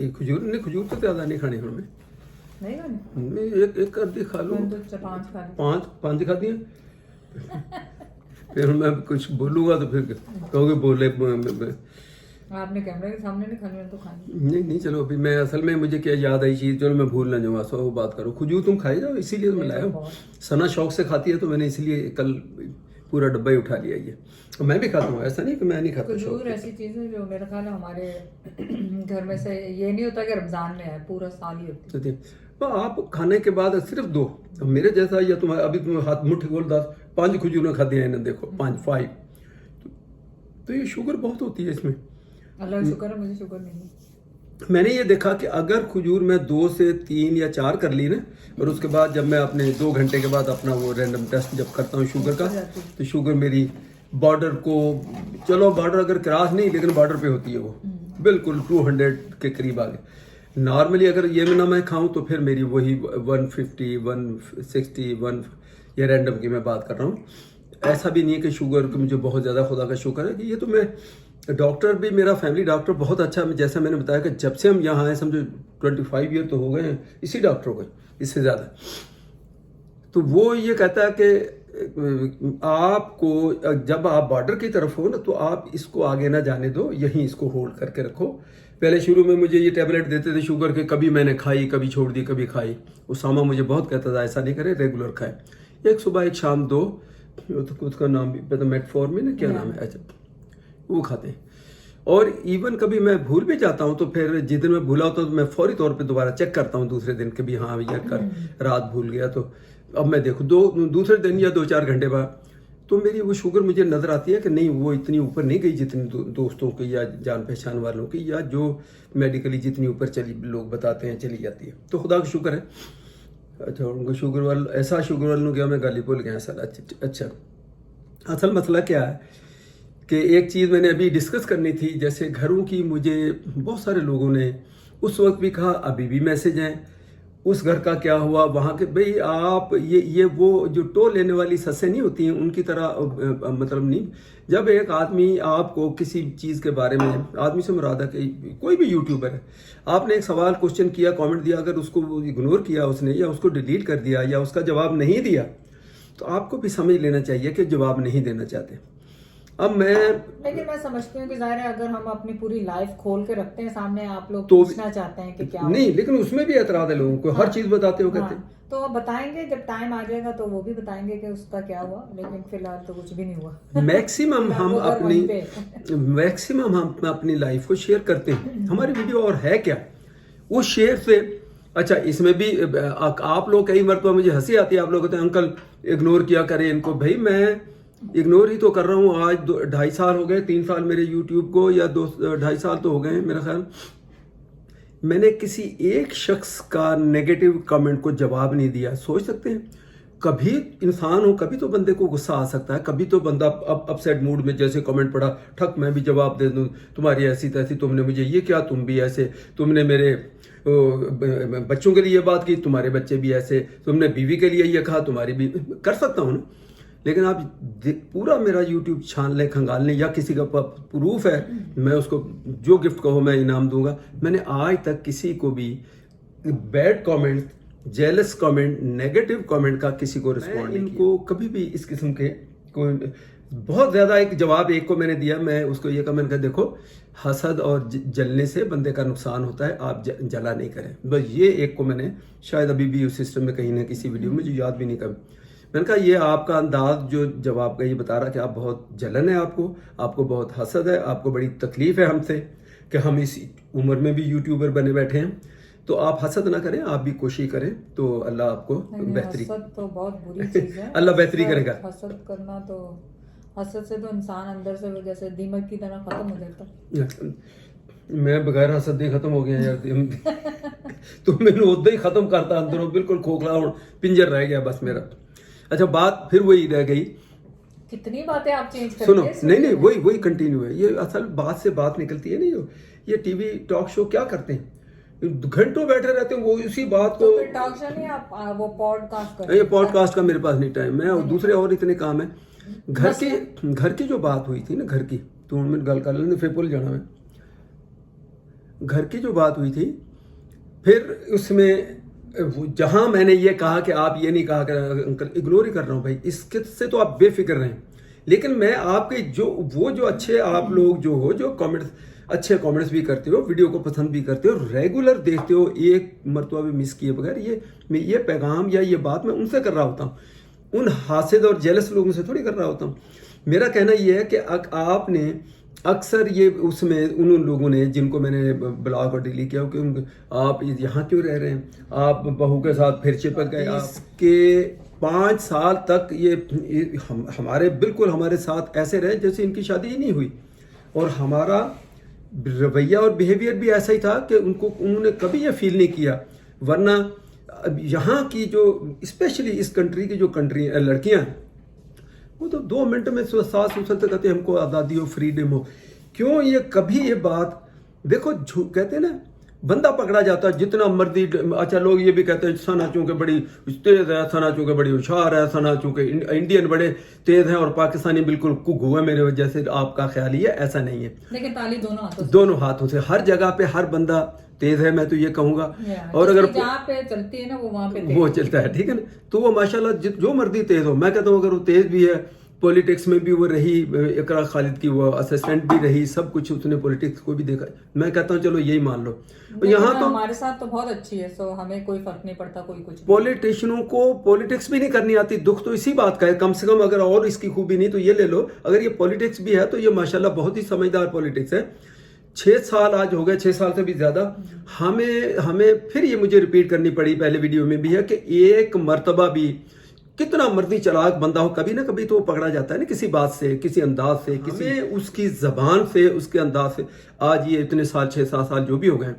एक खजूर नहीं, खजूर तो ज़्यादा नहीं खाने हमें, नहीं खाने? मैं एक अद्धी खा लूँ, मैंने तो 5 खा ली। पाँच खाती हैं। फिर मैं कुछ बोलूँगा तो फिर कहोगे बोले आपने कैमरे के सामने नहीं खानी, मैंने तो खानी। नहीं नहीं, चलो अभी मैं असल में मुझे क्या याद आई चीज़, चलो मैं भूल ना जाऊँ, सो वो बात करो। खजूर तुम खाई जाओ, इसीलिए तो मैं लाया हूँ। सना शौक से खाती है तो मैंने इसलिए कल पूरा डब्बा ही उठा लिया ये। और मैं भी खाता हूँ, ऐसा नहीं कि मैं नहीं खाता। खजूर ऐसी चीज़ है जो मेरा ख्याल है हमारे घर में से ये नहीं होता कि रमज़ान में है, पूरा साल ही होती है। तो आप खाने के बाद सिर्फ 2, मेरे जैसा या तुम्हारा अभी तुम हाथ मुट्ठी खोल 10 5 खजूरें खाती हैं इन्हें, देखो 5 तो ये शुगर बहुत होती है इसमें। अल्लाह का शुक्र है मुझे शुगर नहीं है। मैंने ये देखा कि अगर खजूर मैं 2 से 3 या 4 कर ली ना, और उसके बाद जब मैं अपने 2 घंटे के बाद अपना वो रैंडम टेस्ट जब करता हूँ शुगर का, तो शुगर मेरी बॉर्डर को, चलो बॉर्डर अगर क्रॉस नहीं लेकिन बॉर्डर पे होती है वो, बिल्कुल 200 के करीब आ गए। नॉर्मली अगर ये ना मैं खाऊं तो फिर मेरी वही 150 160 1, ये रैंडम की मैं बात कर रहा हूँ। ऐसा भी नहीं है कि शुगर की मुझे बहुत ज़्यादा खुदा का शुक्र है कि ये तो मैं, डॉक्टर भी मेरा फैमिली डॉक्टर बहुत अच्छा है। जैसा मैंने बताया कि जब से हम यहाँ आए समझो 25 ईयर तो हो गए हैं इसी डॉक्टर को, इससे ज़्यादा। तो वो ये कहता है कि आपको जब आप बॉर्डर की तरफ हो ना तो आप इसको आगे ना जाने दो, यहीं इसको होल्ड करके रखो। पहले शुरू में मुझे ये टैबलेट देते थे शुगर के, कभी मैंने खाई, कभी छोड़ दी, कभी खाई। उसामा मुझे बहुत कहता था ऐसा नहीं करे, रेगुलर खाए, एक सुबह एक शाम 2, तो उसका नाम भी पता, मेटफॉर्मिन है क्या नाम है, अच्छा वो खाते हैं। और इवन कभी मैं भूल भी जाता हूँ तो फिर जिस दिन मैं भूला होता तो मैं फौरी तौर पे दोबारा चेक करता हूँ दूसरे दिन के भी, हाँ यार कर रात भूल गया तो अब मैं देखूँ दूसरे दिन या 2-4 घंटे बाद तो मेरी वो शुगर मुझे नज़र आती है कि नहीं वो इतनी ऊपर नहीं गई जितनी दोस्तों की या जान पहचान वालों की या जो मेडिकली जितनी ऊपर चली लोग बताते हैं चली जाती है। तो खुदा का शुक्र है। अच्छा उनको शुगर वाल ऐसा शुगर वालों गया मैं गाली भूल गया सर। अच्छा असल मसला क्या है कि एक चीज़ मैंने अभी डिस्कस करनी थी, जैसे घरों की, मुझे बहुत सारे लोगों ने उस वक्त भी कहा, अभी भी मैसेज हैं, उस घर का क्या हुआ, वहाँ के भाई आप ये वो जो टो लेने वाली ससें नहीं होती हैं उनकी तरह मतलब नहीं। जब एक आदमी आपको किसी चीज़ के बारे में, आदमी से मुराद है कि कोई भी यूट्यूबर है, आपने एक सवाल क्वेश्चन किया, कमेंट दिया, अगर उसको इग्नोर किया उसने या उसको डिलीट कर दिया या उसका जवाब नहीं दिया तो आपको भी समझ लेना चाहिए कि जवाब नहीं देना चाहते। अब लेकिन मैं समझती हूँ कि जाहिर है अगर हम अपनी पूरी लाइफ खोल के रखते हैं सामने, आप लोग तो पूछना चाहते हैं कि क्या नहीं, लेकिन उसमें भी एतराज है लोगों को, हर चीज बताते हो कहते हैं। तो अब बताएंगे जब टाइम आ जाएगा तो वो भी बताएंगे कि उसका क्या हुआ, लेकिन फिलहाल तो कुछ भी नहीं हुआ। मैक्सिमम हम अपनी लाइफ को शेयर करते हैं, हमारी वीडियो और है क्या उस शेयर से। अच्छा इसमें भी आप लोग कई मरतबा मुझे हंसी आती है, आप लोग कहते हैं अंकल इग्नोर किया करें इनको। भाई मैं इग्नोर ही तो कर रहा हूँ, आज 2.5 साल हो गए, 3 साल मेरे यूट्यूब को, या 2.5 साल तो हो गए हैं मेरा ख्याल। मैंने किसी एक शख्स का नेगेटिव कमेंट को जवाब नहीं दिया। सोच सकते हैं कभी इंसान हो, कभी तो बंदे को गुस्सा आ सकता है, कभी तो बंदा अपसेट मूड में जैसे कमेंट पड़ा ठक मैं भी जवाब दे दूं, तुम्हारी ऐसी तैसी, तुमने मुझे ये क्या, तुम भी ऐसे, तुमने मेरे बच्चों के लिए ये बात की, तुम्हारे बच्चे भी ऐसे, तुमने बीवी के लिए ये कहा, तुम्हारी भी, कर सकता हूँ ना। लेकिन आप पूरा मेरा यूट्यूब छान लें, खंगाल लें, या किसी का प्रूफ है, मैं उसको जो गिफ्ट कहो मैं इनाम दूंगा। मैंने आज तक किसी को भी bad comment, jealous comment, negative comment का किसी को रिस्पॉन्ड नहीं किया। इनको कभी भी इस किस्म के कोई बहुत ज़्यादा एक जवाब एक को मैंने दिया, मैं उसको ये कमेंट कर, देखो हसद और जलने से बंदे का नुकसान होता है, आप जला नहीं करें। बस ये एक को मैंने शायद अभी भी उस सिस्टम में कहीं ना किसी वीडियो में, मुझे याद भी नहीं कभी, मैंने कहा ये आपका अंदाज जो जवाब का ये बता रहा कि आप बहुत जलन है, आपको बहुत हसद है, आपको बड़ी तकलीफ है हमसे कि हम इस उम्र में भी यूट्यूबर बने बैठे हैं। तो आप हसद ना करें, आप भी कोशिश करें तो अल्लाह आपको बेहतरी, हसद तो बहुत बुरी चीज है। अल्लाह बेहतरी करेगा। हसद करना तो, हसद से तो इंसान अंदर से जैसे दीमक की तरह खत्म हो जाता है। मैं बगैर हसद ही खत्म हो गया यार। तो मैंने उदा ही खत्म करता, अंदरों बिल्कुल खोखला और पिंजर रह गया बस मेरा। अच्छा बात फिर वही रह गई, कितनी बातें आप चेंज करते सुनो, हैं। नहीं वही कंटिन्यू है। ये असल बात से बात निकलती है नहीं, जो ये टीवी टॉक शो क्या करते हैं, घंटों बैठे रहते हैं वो इसी बात को। तो टॉक शो नहीं, आप वो पॉडकास्ट करते हैं। ये पॉडकास्ट का मेरे पास नहीं टाइम है, और दूसरे और इतने काम है। घर की जो बात हुई थी ना, घर की, तो मैं गल कर लेने फिर भूल जाना मैं। घर की जो बात हुई थी, फिर उसमें जहां मैंने ये कहा कि आप ये नहीं कहा कर, अंकल इग्नोर ही कर रहा हूं भाई, इसके से तो आप बेफिक्र रहें। लेकिन मैं आपके जो अच्छे आप लोग जो हो, जो कमेंट्स अच्छे कमेंट्स भी करते हो, वीडियो को पसंद भी करते हो, रेगुलर देखते हो, एक मरतबा भी मिस किए बगैर, ये पैगाम या ये बात मैं उनसे कर रहा होता हूँ, उन हासिद और जेलस लोगों से थोड़ी कर रहा होता हूँ। मेरा कहना ये है कि आपने अक्सर ये उसमें उन लोगों ने जिनको मैंने ब्लॉग और डिलीट किया कि आप यहाँ क्यों रह रहे हैं, आप बहू के साथ फिर चिपक गए। इसके 5 साल तक ये हमारे बिल्कुल हमारे साथ ऐसे रहे जैसे इनकी शादी ही नहीं हुई, और हमारा रवैया और बिहेवियर भी ऐसा ही था कि उन्होंने कभी ये फील नहीं किया। वरना यहाँ की जो स्पेशली इस कंट्री की जो लड़कियाँ हैं, वो तो 2 मिनट में सास ससुर तक कहते हैं हमको आज़ादी हो, फ्रीडम हो। क्यों ये कभी ये बात देखो, कहते हैं ना बंदा पकड़ा जाता है जितना मर्जी। अच्छा, लोग ये भी कहते हैं सना चूंकि बड़ी तेज है, सना चूंकि बड़ी होशियार है, सना चूंकि इंडियन बड़े तेज हैं और पाकिस्तानी बिल्कुल कुगू है मेरे वजह से। आपका ख्याल ही है, ऐसा नहीं है। लेकिन ताली दोनों हाथों से हर जगह पे हर बंदा तेज है, मैं तो ये कहूंगा। और अगर जहाँ पे चलती है ना वो वहाँ पे वो चलता है, ठीक है ना। तो वो माशाल्लाह जो मर्जी तेज हो, मैं कहता हूँ अगर वो तेज भी है, पॉलिटिक्स में भी वो रही, इकरा खालिद की वो असिस्टेंट भी रही, सब कुछ उसने पॉलिटिक्स को भी देखा। मैं कहता हूँ चलो यही मान लो। यहाँ तो हमारे साथ तो बहुत अच्छी है, सो हमें कोई फर्क नहीं पड़ता, कोई कुछ। पॉलिटिशियनों को पॉलिटिक्स भी नहीं करनी आती, दुख तो इसी बात का है। कम से कम अगर और इसकी खूबी नहीं तो ये ले लो, अगर ये पॉलिटिक्स भी है तो ये माशाल्लाह बहुत ही समझदार पॉलिटिक्स है। 6 साल आज हो गए, 6 साल से भी ज्यादा। हमें फिर ये मुझे रिपीट करनी पड़ी, पहले वीडियो में भी है कि एक मर्तबा भी कितना मर्जी चलाक बंदा हो, कभी ना कभी तो वो पकड़ा जाता है ना, किसी बात से, किसी अंदाज से, किसी उसकी जबान से, उसके अंदाज से। आज ये इतने साल 6-7 साल जो भी हो गए,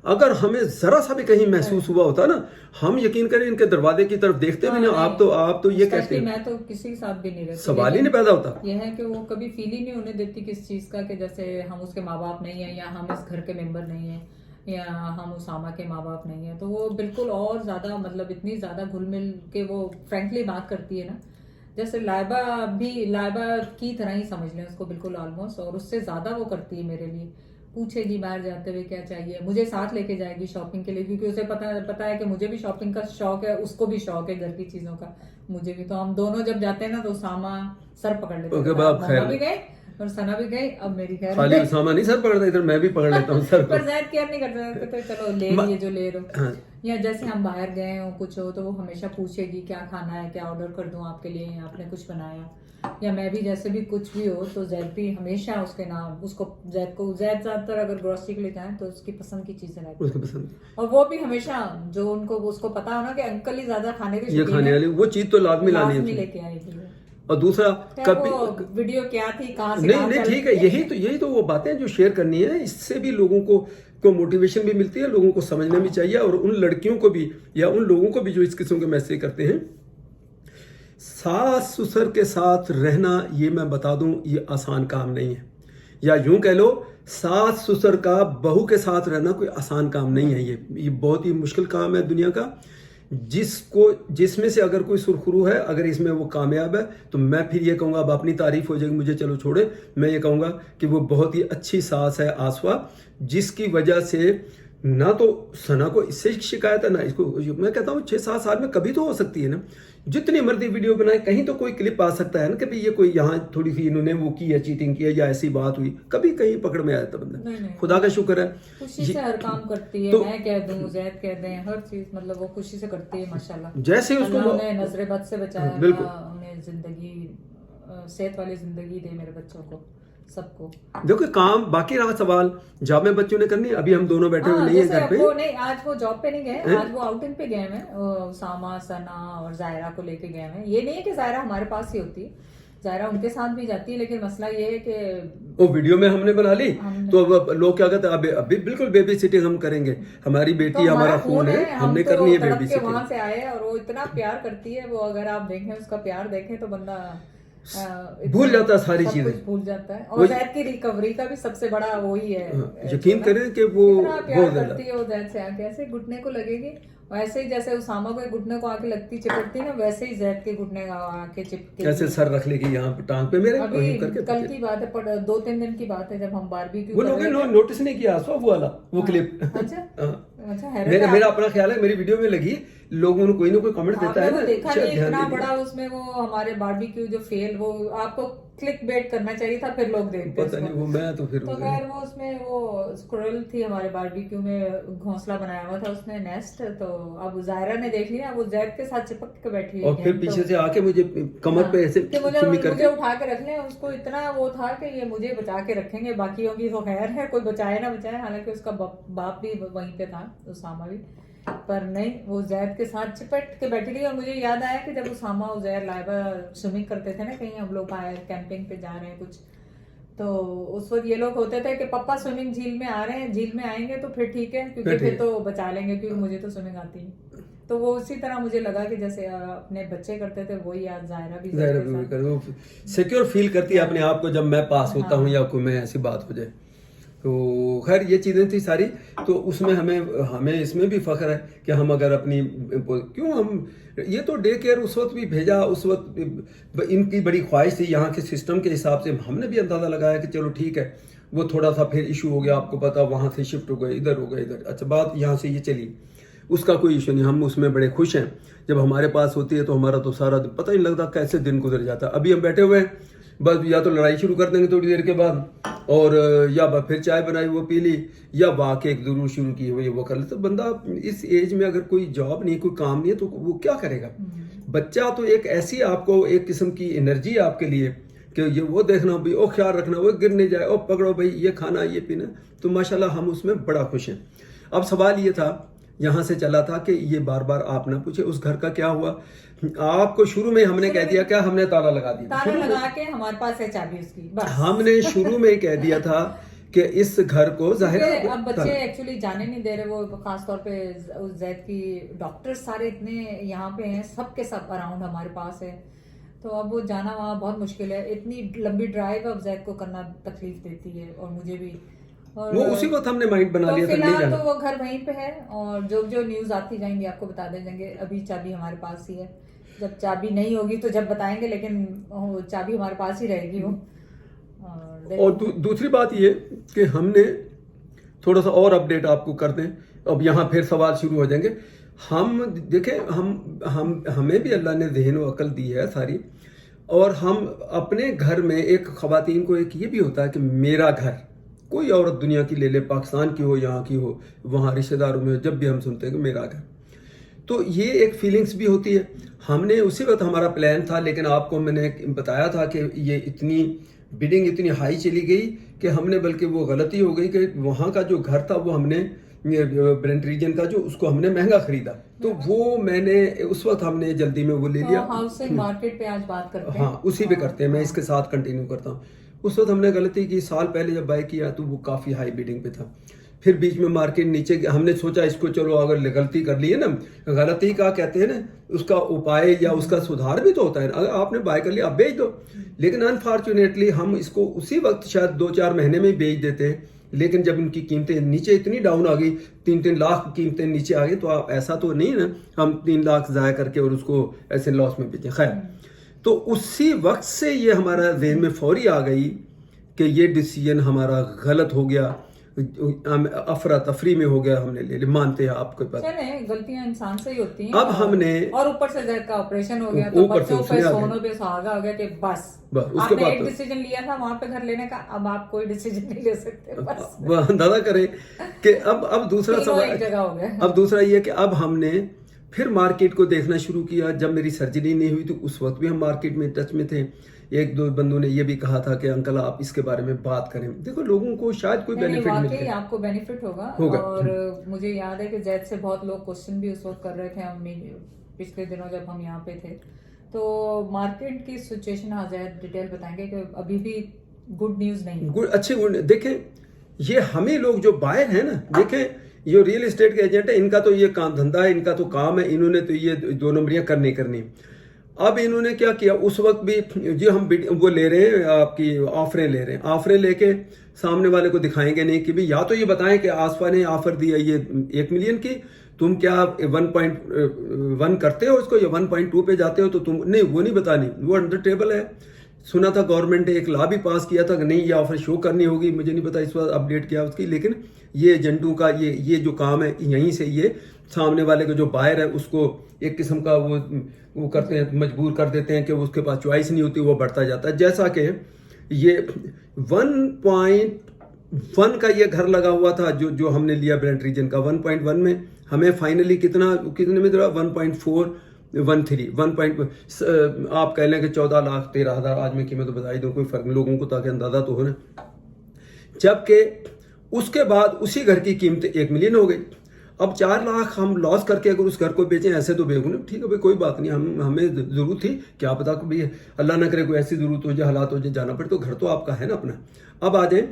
अगर हमें जरा सा भी कहीं महसूस हुआ होता ना, हम यकीन करें इनके दरवाजे की तरफ देखते भी ना। आप तो ये कहते हैं, मैं तो किसी के साथ भी नहीं रहती, सवाल ही नहीं पैदा होता। यह है कि वो कभी फील ही नहीं होने देती किस चीज का, कि जैसे हम उसके माँ बाप नहीं है, या हम इस घर के मेंबर नहीं है, या हम उसामा के माँ बाप नहीं है। तो वो बिल्कुल और ज्यादा, मतलब इतनी ज्यादा घुल मिल के वो फ्रेंकली बात करती है ना, जैसे लाइबा की तरह ही समझ लें उसको, बिल्कुल ऑलमोस्ट। और उससे ज्यादा वो करती है मेरे लिए। पूछेगी बाहर जाते हुए क्या चाहिए, मुझे साथ लेके जाएगी शॉपिंग के लिए, क्योंकि उसे पता है कि मुझे भी शॉपिंग का शौक है, उसको भी शौक है घर की चीजों का, मुझे भी। तो हम दोनों जब जाते हैं ना तो उसामा सर पकड़ लेते हैं, भी गए और सना भी गई। अब मेरी खैर खाली उसामा नहीं सर पकड़ता, इधर मैं भी पकड़ लेता हूँ सर पर ज़्यादा केयर नहीं करते, तो चलो ले लिए जो ले लो। या जैसे हम बाहर गए हो कुछ हो तो वो हमेशा पूछेगी क्या खाना है, क्या ऑर्डर कर दूं आपके लिए, या आपने कुछ बनाया। या मैं भी जैसे भी कुछ भी हो तो जैद भी हमेशा उसके नाम, उसको जैद ज्यादातर अगर ग्रोसरी के लिए जाए तो उसकी पसंद की चीजें लाती है। और वो भी हमेशा जो उसको पता हो ना कि अंकल ही ज्यादा खाने के ये खाने वाली वो चीज तो लाजमी लानी लेके आएगी। और दूसरा कभी वीडियो क्या थी, कहाँ से नहीं ठीक है, यही तो वो बातें जो शेयर करनी है, इससे भी लोगों को मोटिवेशन भी मिलती है, लोगों को समझना भी चाहिए। और उन लड़कियों को भी या उन लोगों को भी जो इस किस्म के मैसेज करते हैं, सास ससुर के साथ रहना, ये मैं बता दूं, ये आसान काम नहीं है। या यूं कह लो, सास ससुर का बहू के साथ रहना कोई आसान काम नहीं है। ये बहुत ही मुश्किल काम है दुनिया का, जिसमें से अगर कोई सुरखरू है, अगर इसमें वो कामयाब है, तो मैं फिर ये कहूँगा, अब अपनी तारीफ हो जाएगी, मुझे चलो छोड़े, मैं ये कहूँगा कि वो बहुत ही अच्छी सास है आसवा, जिसकी वजह से ना तो सना को इससे शिकायत है ना इसको। मैं कहता हूँ 6-7 साल में कभी तो हो सकती है ना, जितनी मर्जी वीडियो बनाए, कहीं तो कोई क्लिप आ सकता है ना कि भाई ये कोई यहाँ थोड़ी सी इन्होंने वो की है, चीटिंग की है, या ऐसी बात हुई, कभी कहीं पकड़ में आया था बंदा। खुदा का शुक्र है, खुशी से हर काम करती है। तो मैं कह दूं, जैद कह दें, हर चीज मतलब वो खुशी से करती है माशाल्लाह। जैसे उसको नजरे बद से बचाया, उन्हें जिंदगी, सेहत वाली जिंदगी दे मेरे बच्चों को, सबको। देखो काम बाकी रहा सवाल, जॉब में बच्चों ने करनी है। अभी हम दोनों बैठे हुए नहीं है घर पे। वो नहीं, आज वो जॉब पे नहीं गए, आज वो आउटिंग पे गए हैं, सामा, सना और जायरा को लेके गए हैं। ये नहीं है कि जायरा हमारे पास ही होती है, जायरा उनके साथ भी जाती है, लेकिन मसला ये है कि वो वीडियो में हमने बना ली तो अब लोग क्या कहते हैं, अभी बिल्कुल बेबी सिटिंग हम करेंगे, हमारी बेटी तो हमारा खून है, हमने करनी है बेबी सिटिंग। वहां से आए और वो इतना प्यार करती है, वो अगर आप देखें उसका प्यार देखें तो बंदा भूल जाता है, सारी चीजें भूल जाता है। और जैद की रिकवरी का भी सबसे बड़ा वही है, यकीन करें कि वो प्यार करती है। वो जैद से आके ऐसे घुटने को लगेगी वैसे ही जैसे उसामा को घुटने को आके लगती चिपटती ना, वैसे ही जैद के घुटने का आके चिपके। कैसे सर रख लेगी यहाँ पे टांग पे मेरे, अभी यूं करके कल की बात है, 2-3 दिन की बात है, जब हम बारबेक्यू वो कर लोगों रहे ने थे। नोटिस नहीं किया आसफा वो वाला वो हाँ, क्लिप। अच्छा अच्छा, हैरत मेरा है। मेरा अपना ख्याल है, मेरी वीडियो में लगी, लोगों ने कोई ना कोई कमेंट देता है आपने ना, वो देखा शायद नहीं, ध्यान इतना नहीं दिया। बड़ा उसमें वो हमारे बारबेक्यू जो फेल, वो आपको क्लिक बेट करना चाहिए था, फिर लोग देखते पता नहीं वो मैं तो फिर तो खैर वो उसमें वो स्क्विरल थी हमारे बारबेक्यू में, घोंसला बनाया हुआ था उसने, नेस्ट। तो अब जायरा ने देख लिया, वो जैद के साथ चिपक के बैठी हुई और फिर है, पीछे तो से आके मुझे कमर पे ऐसे कि मुझे चुम्मी मुझे करके, उठा के रख लें, उसको इतना वो था कि ये मुझे बचा के रखेंगे, बाकियों की तो खैर है, कोई बचाए ना बचाए। हालांकि उसका बाप भी वहीं पे था, उसामा भी, पर नहीं, वो जैद के साथ चिपट के बैठी रही। और मुझे याद आया कि जब उसामा उजैर लाइबा स्विमिंग करते थे ना, कहीं हम लोग बाहर कैंपिंग पे जा रहे हैं कुछ, तो उस वक्त ये लोग होते थे कि पापा स्विमिंग झील में आ रहे हैं, झील में आएंगे तो फिर ठीक है, क्योंकि फिर तो बचा लेंगे, क्योंकि मुझे तो स्विमिंग आती है। तो वो उसी तरह मुझे लगा कि जैसे अपने बच्चे करते थे, वही आज जायरा भी कर वो सिक्योर फील करती है अपने आप को जब मैं पास होता हूँ या कोई मैं ऐसी बात हो जाए। तो खैर ये चीज़ें थी सारी, तो उसमें हमें इसमें भी फख्र है कि हम अगर अपनी, क्यों हम ये तो डे केयर उस वक्त भी भेजा, उस वक्त इनकी बड़ी ख्वाहिश थी, यहाँ के सिस्टम के हिसाब से हमने भी अंदाज़ा लगाया कि चलो ठीक है। वो थोड़ा सा फिर इशू हो गया, आपको पता, वहाँ से शिफ्ट हो गए, इधर हो गए, इधर, अच्छा बात यहाँ से ये चली, उसका कोई इशू नहीं, हम उसमें बड़े खुश हैं। जब हमारे पास होती है तो हमारा तो सारा पता ही नहीं लगता कैसे दिन गुजर जाता है। अभी हम बैठे हुए हैं, बस या तो लड़ाई शुरू कर देंगे थोड़ी देर के बाद, और या फिर चाय बनाई वो पी ली, या वाक़ एक जरूर शुरू की हुई वो कर ले। तो बंदा इस एज में अगर कोई जॉब नहीं, कोई काम नहीं है, तो वो क्या करेगा। बच्चा तो एक ऐसी आपको एक किस्म की एनर्जी है आपके लिए कि ये वो देखना भाई, ओ ख्याल रखना, वो गिर नहीं जाए, ओ पकड़ो भाई, ये खाना ये पीना। तो माशाल्लाह हम उसमें बड़ा खुश हैं। अब सवाल ये था, यहाँ से चला था कि ये बार बार आप ना पूछे उस घर का क्या हुआ। आपको शुरू में हमने कह दिया, क्या हमने ताला लगा दिया, ताला लगा के हमारे पास है चाबी उसकी, बस। हमने शुरू में ही कह दिया था कि इस घर को जाहिर है अब बच्चे एक्चुअली जाने नहीं दे रहे, वो खासतौर पे उस जैद की डॉक्टर सारे इतने यहाँ पे हैं, सबके सब अराउंड हमारे पास है, तो अब वो जाना वहाँ बहुत मुश्किल है। इतनी लंबी ड्राइव अब जैद को करना तकलीफ देती है, और मुझे भी। और वो उसी वक्त हमने माइंड बना तो लिया था नहीं फिलहाल जाना। तो वो घर वहीं पे है, और जो जो न्यूज आती जाएंगी आपको बता देंगे। अभी चाबी हमारे पास ही है, जब चाबी नहीं होगी तो जब बताएंगे, लेकिन चाबी हमारे पास ही रहेगी वो। और दूसरी बात ये कि हमने थोड़ा सा और अपडेट आपको कर दें, अब यहाँ फिर सवाल शुरू हो जाएंगे। हम देखें, हमें भी अल्लाह ने ज़हन व अकल दी है सारी, और हम अपने घर में एक ख़वातीन को एक ये भी होता है कि मेरा घर, कोई औरत दुनिया की ले ले, पाकिस्तान की हो, यहाँ की हो, वहाँ रिश्तेदारों में जब भी हम सुनते हैं कि मेरा घर, तो ये एक फीलिंग्स भी होती है। हमने उसी वक्त हमारा प्लान था, लेकिन आपको मैंने बताया था कि ये इतनी बिडिंग इतनी हाई चली गई कि हमने, बल्कि वो गलती हो गई कि वहाँ का जो घर था वो हमने ब्रेंट रीजन का जो, उसको हमने महंगा खरीदा, तो वो मैंने उस वक्त हमने जल्दी में वो ले लिया। हाउसिंग मार्केट पे आज बात करते हैं, हाँ उसी पे करते हैं, मैं इसके साथ कंटिन्यू करता हूँ। उस वक्त हमने गलती की, साल पहले जब बाय किया तो वो काफ़ी हाई बिडिंग पे था, फिर बीच में मार्केट नीचे, हमने सोचा इसको चलो अगर गलती कर ली है ना, गलती का कहते हैं ना, उसका उपाय या उसका सुधार भी तो होता है। अगर आपने बाय कर लिया आप बेच दो, लेकिन अनफॉर्चुनेटली हम इसको उसी वक्त शायद 2-4 महीने में ही बेच देते हैं, लेकिन जब इनकी कीमतें नीचे इतनी डाउन आ गई, 3-3 लाख कीमतें नीचे आ गई, तो आप ऐसा तो नहीं ना हम 3 लाख ज़ाया करके और उसको ऐसे लॉस में बेचें। खैर, तो उसी वक्त से ये हमारा ज़हन में फौरी आ गई कि ये डिसीजन हमारा गलत हो गया, अफरा तफरी में हो गया, हमने ले लिया। मानते हैं आपको पता, गलतियां इंसान से ही होती हैं। अब हमने, और ऊपर से जैद का ऑपरेशन हो गया, तो बच्चों पे सोनों पे सुहागा हो गया कि बस उसके आपने बाद एक डिसीजन लिया था वहां पे घर लेने का, अब आप कोई डिसीजन नहीं ले सकते, बस वो अंदाजा करें कि अब दूसरा सवाल, एक जगह हो गया। अब दूसरा ये कि अब हमने फिर मार्केट को देखना शुरू किया। जब मेरी सर्जरी नहीं हुई तो उस वक्त भी हम मार्केट में टच में थे। एक दो बंदों ने ये भी कहा था कि अंकल आप इसके बारे में बात करें, देखो लोगों को शायद कोई बेनिफिट मिले, आपको बेनिफिट होगा। और मुझे याद है कि जैद से बहुत लोग क्वेश्चन भी उस वक्त कर रहे थे, हम पिछले दिनों जब हम यहाँ पे थे, तो मार्केट की सिचुएशन आ जाए डिटेल बताएंगे कि अभी भी गुड न्यूज नहीं, अच्छे गुड। देखें ये हमें लोग जो बायर हैं ना, देखें ये रियल एस्टेट के एजेंट है, इनका तो ये काम धंधा है, इनका तो काम है, इन्होंने तो ये 2 नंबरियां करनी। अब इन्होंने क्या किया, उस वक्त भी जो हम वो ले रहे हैं, आपकी ऑफरें ले रहे हैं, ऑफरें लेके सामने वाले को दिखाएंगे नहीं कि भाई या तो ये बताएं कि आसफा ने ऑफर दी है ये 1 मिलियन की, तुम क्या 1.1 करते हो इसको या 1.2 पे जाते हो, तो तुम नहीं, वो नहीं बतानी, वो अंडर टेबल है। सुना था गवर्नमेंट ने एक लॉ भी पास किया था कि नहीं, ये ऑफर शो करनी होगी, मुझे नहीं पता इस बार अपडेट किया उसकी, लेकिन ये एजेंटों का ये जो काम है, यहीं से ये सामने वाले का जो बायर है उसको एक किस्म का वो करते हैं, मजबूर कर देते हैं कि उसके पास चॉइस नहीं होती, वो बढ़ता जाता है। जैसा कि ये 1.1 का ये घर लगा हुआ था जो हमने लिया ब्रेंट रीजन का, 1.1 में हमें फाइनली कितने में दिला, 1.413 आप कह लें कि 14,13,000 आज में कीमत बता दूं, कोई फर्क नहीं लोगों को, ताकि अंदाजा तो हो ना। जबकि उसके बाद उसी घर की कीमत 1 मिलियन हो गई। अब 4 लाख हम लॉस करके अगर उस घर को बेचें, ऐसे तो बेगुने, ठीक है भाई कोई बात नहीं, हमें जरूरत थी, क्या पता कि भाई अल्लाह ना करे कोई ऐसी जरूरत हो जाए, हालात हो जाए, जाना पड़े, तो घर तो आपका है ना अपना। अब आ जाए,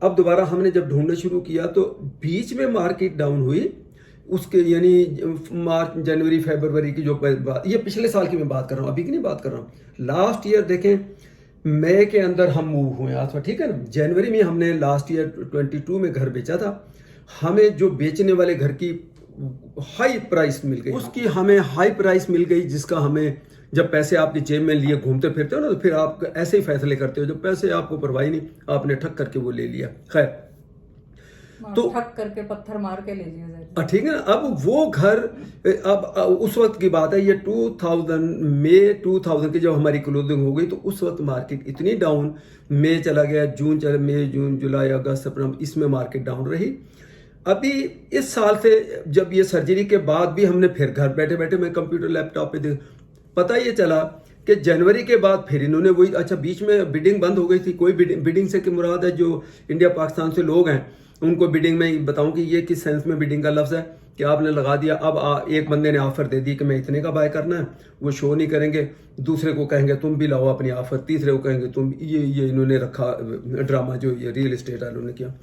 अब दोबारा हमने जब ढूंढना शुरू किया तो बीच में मार्केट डाउन हुई, उसके यानी मार्च जनवरी फरवरी की जो बात, ये पिछले साल की मैं बात कर रहा हूँ, अभी की नहीं बात कर रहा हूँ। लास्ट ईयर देखें, मई के अंदर हम मूव हुए था, ठीक है ना। जनवरी में हमने लास्ट ईयर 22 में घर बेचा था। हमें जो बेचने वाले घर की हाई प्राइस मिल गई, उसकी हमें हाई प्राइस मिल गई, जिसका हमें, जब पैसे आपकी जेब में लिए घूमते फिरते हो ना, तो फिर आप ऐसे ही फैसले करते हो, जब पैसे आपको परवाही नहीं, आपने ठग करके वो ले लिया। खैर, तो ठग करके पत्थर मार के ले लिया, ठीक है ना। अब वो घर, अब उस वक्त की बात है, ये 2000 की जब हमारी क्लोजिंग हो गई, तो उस वक्त मार्केट इतनी डाउन, मई चला गया, मई जून जुलाई अगस्त सितंबर, इसमें मार्केट डाउन रही। अभी इस साल से जब ये सर्जरी के बाद भी हमने फिर घर बैठे बैठे, मैं कंप्यूटर लैपटॉप पे पता ये चला कि जनवरी के बाद फिर इन्होंने वही, अच्छा बीच में बिडिंग बंद हो गई थी, कोई बिडिंग से कि मुराद है जो इंडिया पाकिस्तान से लोग हैं उनको बिडिंग में बताऊं कि ये किस सेंस में बिडिंग का लफ्ज़ है, कि आपने लगा दिया, अब एक बंदे ने ऑफर दे दी कि मैं इतने का बाय करना है, वो शो नहीं करेंगे, दूसरे को कहेंगे तुम भी लाओ अपनी ऑफर, तीसरे को कहेंगे तुम, ये इन्होंने रखा ड्रामा जो ये रियल एस्टेट वालों ने किया।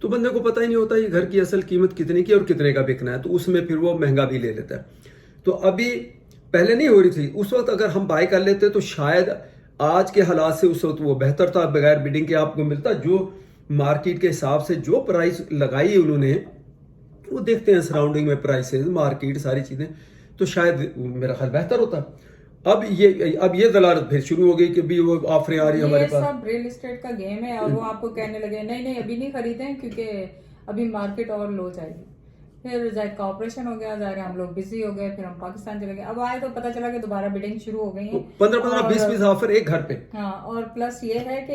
तो बंदे को पता ही नहीं होता ये घर की असल कीमत कितने की और कितने का बिकना है, तो उसमें फिर वो महंगा भी ले लेता है। तो अभी पहले नहीं हो रही थी, उस वक्त अगर हम बाय कर लेते तो शायद आज के हालात से उस वक्त वो बेहतर था, बगैर बिडिंग के आपको मिलता। जो मार्केट के हिसाब से जो प्राइस लगाई उन्होंने, वो देखते हैं सराउंडिंग में प्राइसेस, मार्केट, सारी चीजें, तो शायद मेरा ख्याल बेहतर होता। अब ये दलालत फिर शुरू हो गई कि भी वो ऑफरें आ रही है हमारे पास। सब रियल एस्टेट का गेम है, और वो आपको कहने लगे नहीं अभी नहीं खरीदें क्योंकि अभी मार्केट और लो जाएगी। फिर जाहिर का ऑपरेशन हो गया, जाहिर हम लोग बिजी हो गए, फिर हम पाकिस्तान चले गए। अब आए तो पता चला कि दोबारा बिडिंग शुरू हो गई है, 15-20 ऑफर एक घर पे। हाँ, और प्लस ये है कि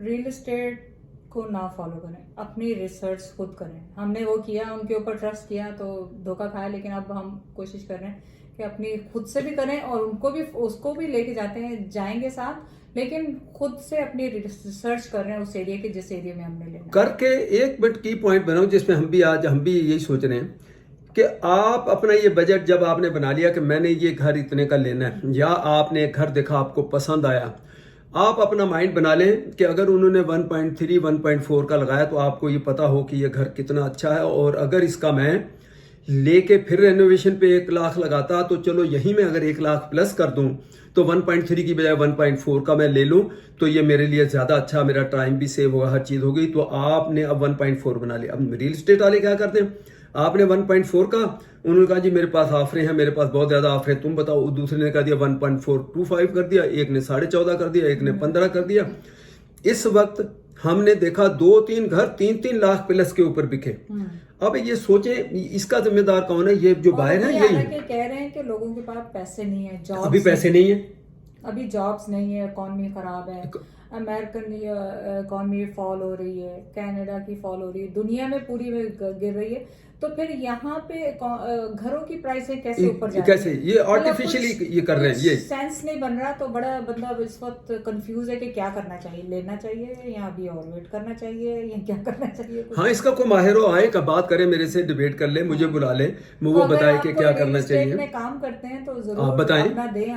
रियल एस्टेट को ना फॉलो करें, अपनी रिसर्च खुद करें। हमने वो किया, उनके ऊपर ट्रस्ट किया तो धोखा खाया, लेकिन अब हम कोशिश कर रहे हैं कि अपनी खुद से भी करें, और उसको भी लेके जाएंगे साथ, लेकिन खुद से अपनी रिसर्च कर रहे हैं उस एरिया के, जिस एरिया में हमने लेना करके। एक मिनट की पॉइंट बनाओ जिसमें हम भी यही सोच रहे हैं कि आप अपना ये बजट जब आपने बना लिया कि मैंने ये घर इतने का लेना है, या आपने घर देखा आपको पसंद आया, आप अपना माइंड बना लें कि अगर उन्होंने 1.3 1.4 का लगाया तो आपको ये पता हो कि ये घर कितना अच्छा है, और अगर इसका मैं लेके फिर रेनोवेशन पे 1 लाख लगाता, तो चलो यहीं में अगर 1 लाख प्लस कर दूं तो 1.3 की बजाय 1.4 का मैं ले लूं, तो ये मेरे लिए ज्यादा अच्छा, मेरा टाइम भी सेव होगा, हर चीज हो गई। तो आपने अब 1.4 बना लिया। अब रियल एस्टेट वाले क्या करते हैं, आपने 1.4 का, उन्होंने कहा जी मेरे पास ऑफरें हैं, मेरे पास बहुत ज्यादा ऑफर है, तुम बताओ। दूसरे ने कह दिया 1.425 कर दिया, एक ने 14.5 कर दिया, एक ने 15 कर दिया। इस वक्त हमने देखा 2-3 घर 3-3 लाख प्लस के ऊपर बिके। अब ये सोचे इसका जिम्मेदार कौन है, ये जो बाहर है, यही कह रहे हैं कि लोगों के पास पैसे नहीं है, जॉब्स अभी पैसे नहीं है, अभी जॉब्स नहीं है, इकॉनमी खराब है, अमेरिकन इकॉनमी फॉल हो रही है, कनाडा की फॉल हो रही है, दुनिया में पूरी में गिर रही है, तो फिर यहाँ पे घरों की प्राइसें कैसे ऊपर जा रही है? कैसे ये आर्टिफिशियली ये कर रहे हैं, ये सेंस नहीं बन रहा। तो बड़ा बंदा इस वक्त कंफ्यूज है कि क्या करना चाहिए, लेना चाहिए या अभी और वेट करना चाहिए, या क्या करना चाहिए। हाँ, इसका कोई माहिर हो आए का बात करे, मेरे से डिबेट कर ले, मुझे बुला ले, वो बताए कि क्या करना चाहिए। में काम करते हैं तो जरूर बताएं, अपना दें।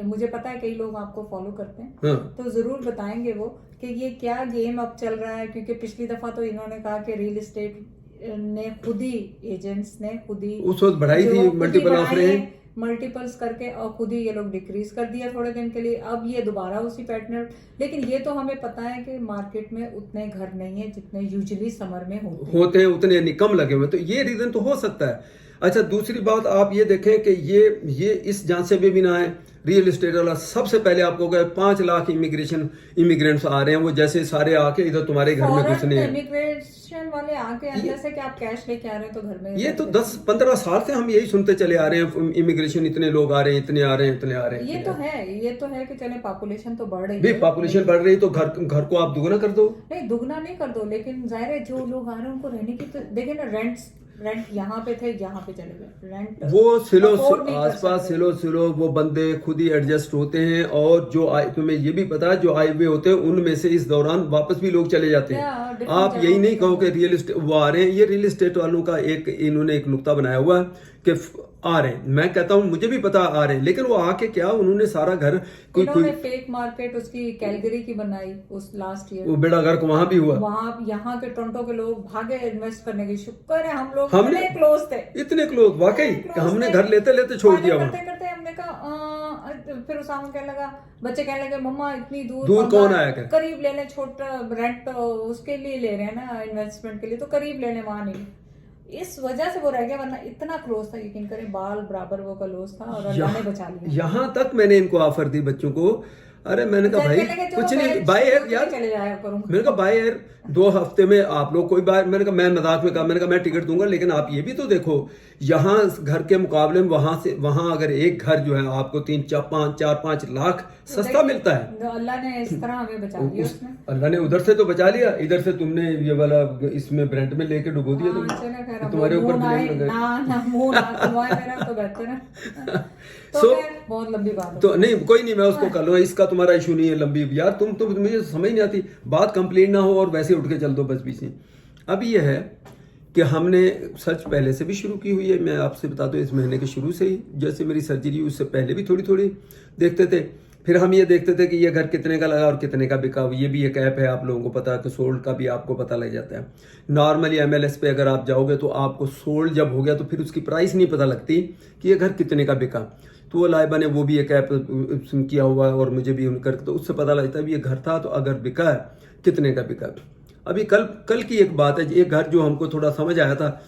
मुझे पता है कई लोग आपको फॉलो करते हैं, हाँ। तो जरूर बताएंगे वो कि ये क्या गेम अब चल रहा है, क्योंकि पिछली दफा तो इन्होंने कहा कि रियल एस्टेट ने खुद ही, एजेंट्स ने खुद ही उस वक्त बढ़ाई थी, मल्टीपल ऑफरें, मल्टीपल्स करके, और खुद ही ये लोग डिक्रीज कर दिया थोड़े दिन के लिए। अब ये दोबारा उसी पैटर्न, लेकिन ये तो हमें पता है कि मार्केट में उतने घर नहीं है जितने यूजुअली समर में होते हैं, उतने कम लगे हुए। तो ये रीजन तो हो सकता है। अच्छा, दूसरी बात आप ये देखें कि ये इस झांसे में भी ना है रियल एस्टेट वाला। सबसे पहले आपको कहे 5 लाख इमिग्रेंट्स आ रहे हैं, वो जैसे सारे आके इधर तुम्हारे घर में घुसने हैं। इमिग्रेशन वाले आके अंदर से कि आप कैश लेके आ रहे हैं तो घर में ये तो 10-15 साल से हम यही सुनते चले आ रहे हैं, इमिग्रेशन इतने लोग आ रहे हैं, इतने आ रहे हैं, इतने आ रहे हैं। ये तो है कि चले पॉपुलेशन तो बढ़ रही भी है, पॉपुलेशन बढ़ रही तो घर को आप दुगना कर दो। नहीं दुगना नहीं कर दो, लेकिन जाहिर है जो लोग आ रहे हैं उनको रहने की तो देखे ना, रेंट यहाँ पे थे, यहाँ पे चले गए, रेंट वो सिलो afford नहीं कर आसपास सकते। सिलो वो बंदे खुद ही एडजस्ट होते हैं, और जो तुम्हें ये भी पता है जो आए हुए होते हैं उनमें से इस दौरान वापस भी लोग चले जाते हैं। different आप यही नहीं कहो कि रियल एस्टेट वो आ रहे हैं। ये रियल एस्टेट वालों का इन्होंने एक नुक्ता बनाया हुआ है कि आ रहे हैं। मैं कहता हूँ मुझे भी पता आ रहे हैं, लेकिन वो आके क्या उन्होंने सारा घर इन्होंने फेक मार्केट उसकी कैलगरी की बनाई उस लास्ट ईयर, वो बेड़ा गर्क वहां भी हुआ। वहाँ यहाँ के टोरंटो के लोग भागे इन्वेस्ट करने की। शुक्र है हम लोग हमने इतने क्लोज थे, इतने क्लोज वाकई कि हमने घर लेते लेते छोड़ दिया वहां। करते करते हमने कहा, फिर उसामा कहने लगा, बच्चे कहने लगे मम्मा इतनी दूर कौन आया कर, करीब ले लें, छोटा रेंट उसके लिए ले रहे हैं ना, इन्वेस्टमेंट के लिए, तो करीब ले लें, वहां नहीं। इस वजह से वो रह गया, वरना इतना क्लोज था, यकीन करें बाल बराबर वो क्लोज था, और अल्लाह ने बचा लिया। यहाँ तक मैंने इनको ऑफर दी बच्चों को। अरे मैंने कहा भाई कुछ नहीं, बाय एयर यार, चले जाया करूंगा। मैंने कहा बाय एयर 2 हफ्ते में आप लोग कोई बात, मैंने कहा मैं मजाक में कहा, मैंने कहा मैं टिकट दूंगा, लेकिन आप ये भी तो देखो यहाँ घर के मुकाबले में वहां अगर एक घर जो है आपको 4-5 लाख सस्ता मिलता है। अल्लाह ने इस तरह हमें बचा लिया उसमें। अल्लाह ने उधर से तो बचा लिया, इधर से तुमने ये वाला इसमें ब्रेंट में लेके डुबो दिया। तुम्हारे ऊपर तो बेहतर है। बहुत लंबी बात है। तो नहीं कोई नहीं, मैं उसको कर लूंगा, इसका तुम्हारा इशू नहीं है लंबी यार। तुम मुझे समझ नहीं आती, बात कंप्लीट ना हो और वैसे उठ के चल दो बस बीच में। अब ये है कि हमने सर्च पहले से भी शुरू की हुई है। मैं आपसे बता दूं इस महीने के शुरू से ही, जैसे मेरी सर्जरी उससे पहले भी थोड़ी थोड़ी देखते थे। फिर हम ये देखते थे कि ये घर कितने का लगा और कितने का बिका। ये भी एक ऐप है, आप लोगों को पता है कि सोल्ड का भी आपको पता लग जाता है। नॉर्मली MLS पे अगर आप जाओगे तो आपको सोल्ड जब हो गया तो फिर उसकी प्राइस नहीं पता लगती कि ये घर कितने का बिका। तो वो लाइबा ने वो भी एक ऐप किया हुआ है, और मुझे भी उनकर, तो उससे पता लगता है ये घर था तो अगर बिका है कितने का बिका। अभी कल की एक बात है, एक घर जो हमको थोड़ा समझ आया था,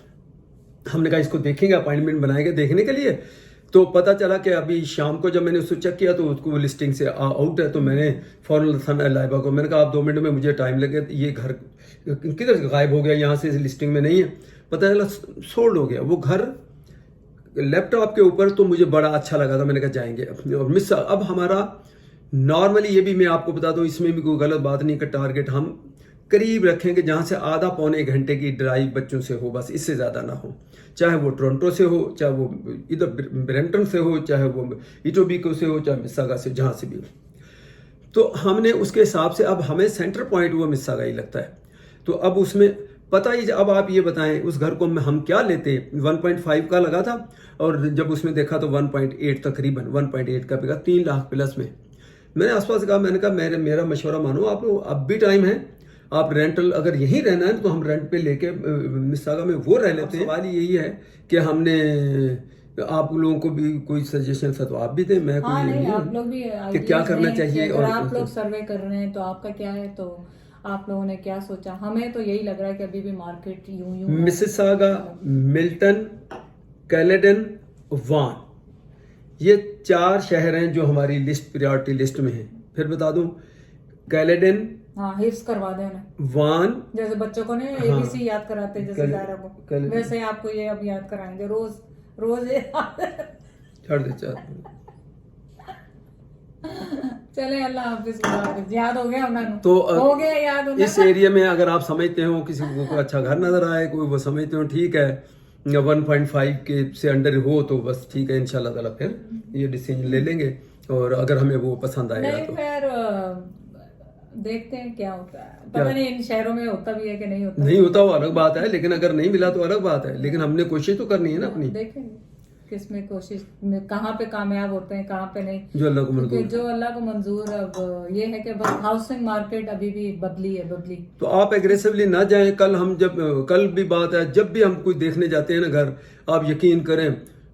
हमने कहा इसको देखेंगे, अपॉइंटमेंट बनाएंगे देखने के लिए। तो पता चला कि अभी शाम को जब मैंने उसको चेक किया तो उसको लिस्टिंग से आउट है। तो मैंने फौरन लाइबा को मैंने कहा आप 2 मिनट में, मुझे टाइम लगे, ये घर किधर से गायब हो गया, यहाँ से लिस्टिंग में नहीं है। पता चला सोल्ड हो गया वो घर लैपटॉप के ऊपर। तो मुझे बड़ा अच्छा लगा था, मैंने कहा जाएंगे और मिस। अब हमारा नॉर्मली ये भी मैं आपको बता दूं, इसमें भी कोई गलत बात नहीं कि टारगेट हम करीब रखेंगे जहां से आधा पौने घंटे की ड्राइव बच्चों से हो, बस इससे ज़्यादा ना हो। चाहे वो टोरंटो से हो, चाहे वो इधर ब्रैम्पटन से हो, चाहे वो इटोबिको से हो, चाहे मिस्सागा से, जहाँ से भी हो। तो हमने उसके हिसाब से, अब हमें सेंटर पॉइंट वो मिस्सागा ही लगता है। तो अब उसमें पता ही, अब आप ये बताएं उस घर को हम क्या लेते। 1.5 का लगा था, और जब उसमें देखा तो 1.8 तकरीबन 1.8 का बिका, 3 लाख प्लस में। मैंने आसपास कहा, मैंने कहा मेरा मशवरा मानो, आप लोग अब भी टाइम है, आप रेंटल अगर यहीं रहना है तो हम रेंट पे लेके मिस्सागा में वो रह लेते हैं। सवाल यही है कि हमने आप लोगों को भी कोई सजेशन है तो आप भी दें। मैं कोई नहीं, आप लोग भी कि क्या करना चाहिए, और आप लोग सर्वे कर रहे हैं तो आपका क्या है, तो आप लोगों ने क्या सोचा। हमें तो यही लग रहा है कि अभी भी मार्केट यूं मिसिसागा, मिल्टन, कैलेडन, वान, ये 4 शहर हैं जो हमारी प्रायोरिटी लिस्ट में हैं। फिर बता दूं, कैलेडन, हाँ हिफ्स करवा देना, वान, जैसे बच्चों को नहीं ABC याद कराते हैं जैसे जायरा को, वैसे आपको ये अब याद कराएंगे रोज ये छोड़ दे चले। अल्लाह हाफिज। याद हो गया उन्होंने, तो हो गया याद। इस एरिया में अगर आप समझते हो किसी को अच्छा घर नजर आए, कोई वो समझते हो ठीक है, 1.5 के से अंडर हो तो बस ठीक है, इंशाल्लाह ताला फिर ये डिसीजन ले लेंगे। और अगर हमें वो पसंद आएगा तो फिर देखते हैं क्या होता है। पता नहीं इन शहरों में होता भी है कि नहीं होता। नहीं होता वो अलग बात है, लेकिन अगर नहीं मिला तो अलग बात है। लेकिन हमने कोशिश तो करनी है ना अपनी। देखेंगे किसमें कोशिश में कहाँ पे कामयाब होते हैं, कहाँ पे नहीं, जो अल्लाह को मंजूर, जो अल्लाह को मंजूर। अब ये है कि बस हाउसिंग मार्केट अभी भी बबली है, बबली। तो आप एग्रेसिवली ना जाएं। कल भी बात है, जब भी हम कोई देखने जाते हैं ना घर, आप यकीन करें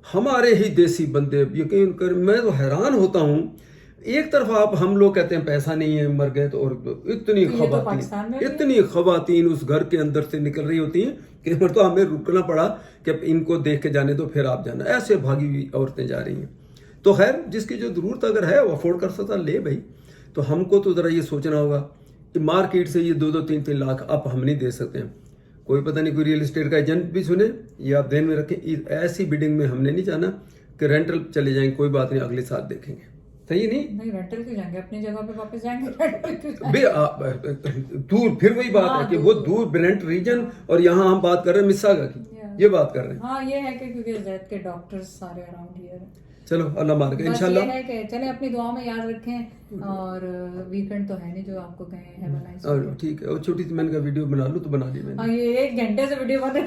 हमारे ही देसी बंदे, यकीन करें मैं तो हैरान होता हूँ। एक तरफ हम लोग कहते हैं पैसा नहीं है, मर गए तो, और इतनी खवातीन उस घर के अंदर से निकल रही होती हैं कि तो हमें रुकना पड़ा कि इनको देख के जाने दो फिर आप जाना, ऐसे भागी हुई औरतें जा रही हैं। तो खैर जिसकी जो ज़रूरत अगर है वो अफोर्ड कर सकता ले भाई। तो हमको तो ज़रा ये सोचना होगा कि मार्केट से ये 2-3 लाख आप हम नहीं दे सकते हैं। कोई पता नहीं कोई रियल एस्टेट का एजेंट भी सुने, ये आप ध्यान में रखें, ऐसी बिडिंग में हमने नहीं जाना कि रेंटल चले जाएंगे, कोई बात नहीं अगले साल देखेंगे, सही नहीं रेंटल क्यों जाएंगे, अपनी जगह पे वापस जाएंगे। रेंटल क्यों बे दूर, फिर वही बात है कि वो दूर ब्रेंट रीजन, और यहाँ हम बात कर रहे हैं मिस्सागा की, ये बात कर रहे हैं। हाँ ये है कि क्योंकि जैद के डॉक्टर्स सारे अराउंड हियर। चलो अल्लाह मार के इंशाल्लाह ये है कि चले अपनी दुआ में याद रखें, और वीकेंड तो है नहीं जो आपको कहें हैव अ नाइस। और ठीक है, और छोटी सी मैंने कहा वीडियो बना लूँ तो बना ली मैंने। ये 1 घंटे से वीडियो बना